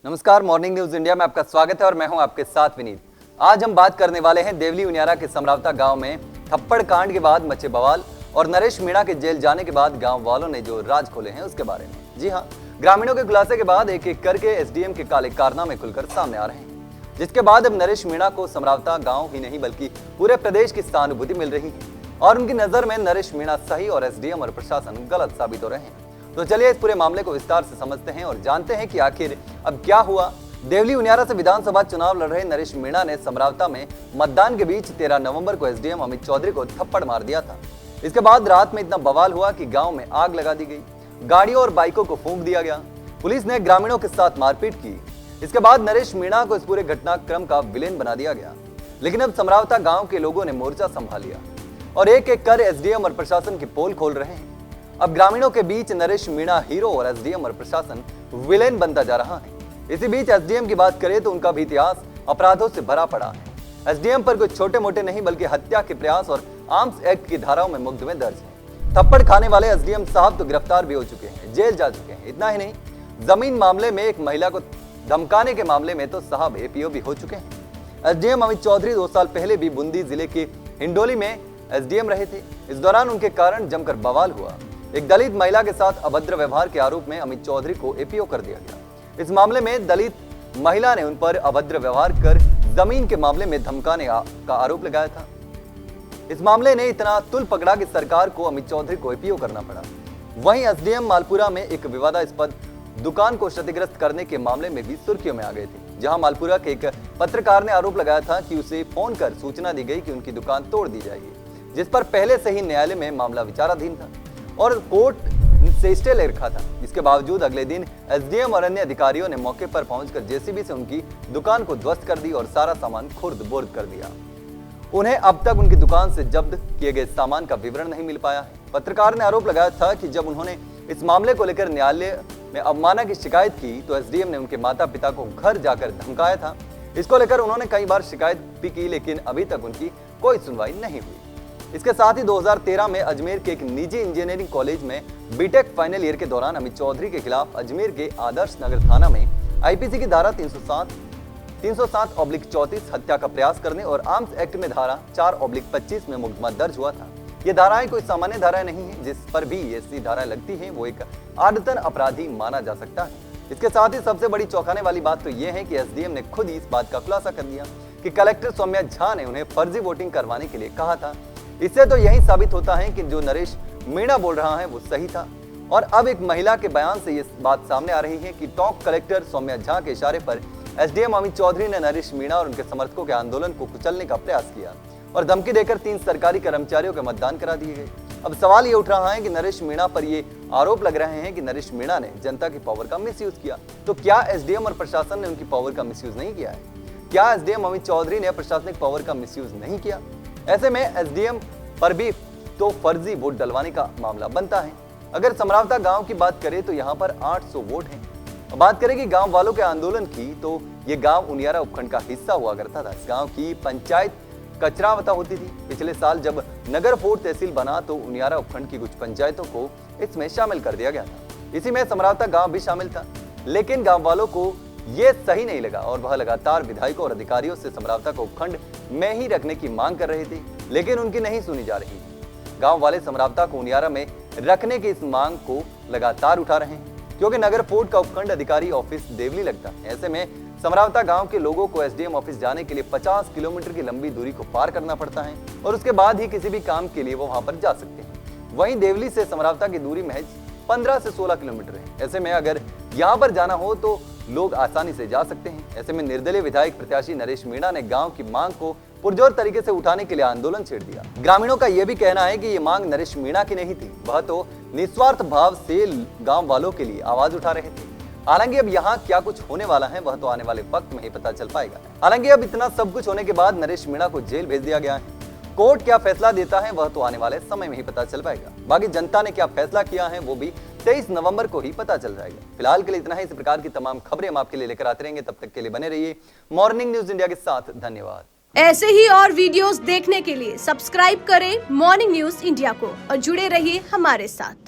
नमस्कार, morning news India में आपका स्वागत है और मैं हूं आपके साथ विनीत। आज हम बात करने वाले हैं देवली उनियारा के समरावता गांव में थप्पड़ कांड के बाद मचे बवाल और नरेश मीणा के जेल जाने के बाद गांव वालों ने जो राज खोले हैं उसके बारे में। जी हां, ग्रामीणों के खुलासे के बाद एक एक करके एसडीएम के काले कारनामे खुलकर सामने आ रहे हैं, जिसके बाद अब नरेश मीणा को समरावता गाँव ही नहीं बल्कि पूरे प्रदेश की सहानुभूति मिल रही है और उनकी नजर में नरेश मीणा सही और एसडीएम और प्रशासन गलत साबित हो रहे हैं। तो चलिए इस पूरे मामले को विस्तार से समझते हैं और जानते हैं कि आखिर अब क्या हुआ। देवली उनियारा से विधानसभा चुनाव लड़ रहे नरेश मीणा ने समरावता में मतदान के बीच 13 नवंबर को एसडीएम अमित चौधरी को थप्पड़ मार दिया था। इसके बाद रात में इतना बवाल हुआ कि गांव में आग लगा दी गई, गाड़ियों और बाइकों को फूंक दिया गया, पुलिस ने ग्रामीणों के साथ मारपीट की। इसके बाद नरेश मीणा को इस पूरे घटनाक्रम का विलेन बना दिया गया। लेकिन अब समरावता गाँव के लोगों ने मोर्चा संभाल लिया और एक एक कर एसडीएम और प्रशासन की पोल खोल रहे हैं। अब ग्रामीणों के बीच नरेश मीणा हीरो और एसडीएम और प्रशासन विलेन बनता जा रहा है। इसी बीच एसडीएम की बात करें तो उनका भी इतिहास अपराधों से भरा पड़ा है। एसडीएम पर कुछ छोटे मोटे नहीं बल्कि हत्या के प्रयास और आर्म्स एक्ट की धाराओं में मुकदमे दर्ज है। थप्पड़ खाने वाले एसडीएम साहब तो गिरफ्तार भी हो चुके हैं, जेल जा चुके हैं। इतना ही नहीं, जमीन मामले में एक महिला को धमकाने के मामले में तो साहब एपीओ भी हो चुके हैं। एसडीएम अमित चौधरी 2 साल पहले भी बूंदी जिले के हिंडोली में एसडीएम रहे थे। इस दौरान उनके कारण जमकर बवाल हुआ। एक दलित महिला के साथ अभद्र व्यवहार के आरोप में अमित चौधरी को एपीओ कर दिया गया। इस मामले में दलित महिला ने उन पर अभद्र व्यवहार कर जमीन के मामले में धमकाने का आरोप लगाया था। इस मामले ने इतना तुल पकड़ा कि सरकार को अमित चौधरी को एपीओ करना पड़ा। वहीं एसडीएम मालपुरा में एक विवादास्पद दुकान को क्षतिग्रस्त करने के मामले में भी सुर्खियों में आ गए थे, जहां मालपुरा के एक पत्रकार ने आरोप लगाया था कि उसे फोन कर सूचना दी गई कि उनकी दुकान तोड़ दी जाएगी, जिस पर पहले से ही न्यायालय में मामला विचाराधीन था और कोर्ट से स्टे ले रखा था। इसके बावजूद अगले दिन एसडीएम और अन्य अधिकारियों ने मौके पर पहुंचकर जेसीबी से उनकी दुकान को ध्वस्त कर दी और सारा सामान खुर्द-बुर्द कर दिया। उन्हें अब तक उनकी दुकान से जब्त किए गए सामान का विवरण नहीं मिल पाया है। पत्रकार ने आरोप लगाया था कि जब उन्होंने इस मामले को लेकर न्यायालय में अवमानना की शिकायत की तो एसडीएम ने उनके माता पिता को घर जाकर धमकाया था। इसको लेकर उन्होंने कई बार शिकायत भी की, लेकिन अभी तक उनकी कोई सुनवाई नहीं हुई। इसके साथ ही 2013 में अजमेर के एक निजी इंजीनियरिंग कॉलेज में बीटेक फाइनल ईयर के दौरान अमित चौधरी के खिलाफ अजमेर के आदर्श नगर थाना में आईपीसी की धारा 307/34 हत्या का प्रयास करने और आर्म्स एक्ट में धारा 4/25 में मुकदमा दर्ज हुआ था। ये धाराएं कोई सामान्य धाराएं नहीं है, जिस पर भी ऐसी धाराएं लगती हैं वो एक आदतन अपराधी माना जा सकता है। इसके साथ ही सबसे बड़ी चौंकाने वाली बात तो ये है कि एसडीएम ने खुद ही इस बात का खुलासा कर दिया कि कलेक्टर सौम्या झा ने उन्हें फर्जी वोटिंग करवाने के लिए कहा था। इससे तो यही साबित होता है कि जो नरेश मीणा बोल रहा है वो सही था। और अब एक महिला के बयान से ये बात सामने आ रही है कि टॉप कलेक्टर सौम्या झा के इशारे पर एसडीएम अमित चौधरी ने नरेश मीणा और उनके समर्थकों के आंदोलन को कुचलने का प्रयास किया और धमकी देकर 3 सरकारी कर्मचारियों के मतदान करा दिए गए। अब सवाल ये उठ रहा है कि नरेश मीणा पर ये आरोप लग रहे हैं कि नरेश मीणा ने जनता की पावर का मिसयूज किया। तो क्या एसडीएम और प्रशासन ने उनकी पावर का मिसयूज नहीं किया है? क्या एसडीएम अमित चौधरी ने प्रशासनिक पावर का मिसयूज नहीं किया? ऐसे में एसडीएम पर भी तो फर्जी वोट डलवाने का मामला बनता है। अगर समरावता गांव की बात करें तो यहां पर 800 वोट हैं। बात करें कि गांव वालों के आंदोलन की तो ये गांव उनियारा उपखंड का हिस्सा हुआ करता था। इस गांव की पंचायत कचरावता होती थी। पिछले साल जब नगर फोर्ट तहसील बना तो उनियारा उपखंड की कुछ पंचायतों को इसमें शामिल कर दिया गया था। इसी में समरावता गाँव भी शामिल था, लेकिन गाँव वालों को ये सही नहीं लगा और वह लगातार विधायकों और अधिकारियों से समरावता को उपखंड में ही रखने की मांग कर रहे थे, लेकिन उनकी नहीं सुनी जा रही थी। गांव वाले समरावता को उनियारा में रखने की इस मांग को लगातार उठा रहे हैं, क्योंकि नगर फोर्ट का उपखंड अधिकारी ऑफिस देवली लगता है। ऐसे में समरावता गांव के लोगों को एसडीएम ऑफिस जाने के लिए 50 किलोमीटर की लंबी दूरी को पार करना पड़ता है और उसके बाद ही किसी भी काम के लिए वो वहां पर जा सकते हैं। वहीं देवली से समरावता की दूरी महज 15 से 16 किलोमीटर है। ऐसे में अगर यहाँ पर जाना हो तो लोग आसानी से जा सकते हैं। ऐसे में निर्दलीय विधायक प्रत्याशी नरेश मीणा ने गांव की मांग को पुरजोर तरीके से उठाने के लिए आंदोलन छेड़ दिया। ग्रामीणों का यह भी कहना है कि ये मांग नरेश मीणा की नहीं थी, वह तो निस्वार्थ भाव से गांव वालों के लिए आवाज उठा रहे थे। हालांकि अब यहाँ क्या कुछ होने वाला है वह तो आने वाले वक्त में ही पता चल पाएगा। हालांकि अब इतना सब कुछ होने के बाद नरेश मीणा को जेल भेज दिया गया है। कोर्ट क्या फैसला देता है वह तो आने वाले समय में ही पता चल पाएगा। बाकी जनता ने क्या फैसला किया है वो भी 23 नवंबर को ही पता चल जाएगा। फिलहाल के लिए इतना ही। इस प्रकार की तमाम खबरें हम आपके लिए लेकर आते रहेंगे। तब तक के लिए बने रहिए मॉर्निंग न्यूज इंडिया के साथ। धन्यवाद। ऐसे ही और वीडियोस देखने के लिए सब्सक्राइब करें मॉर्निंग न्यूज इंडिया को और जुड़े रहिए हमारे साथ।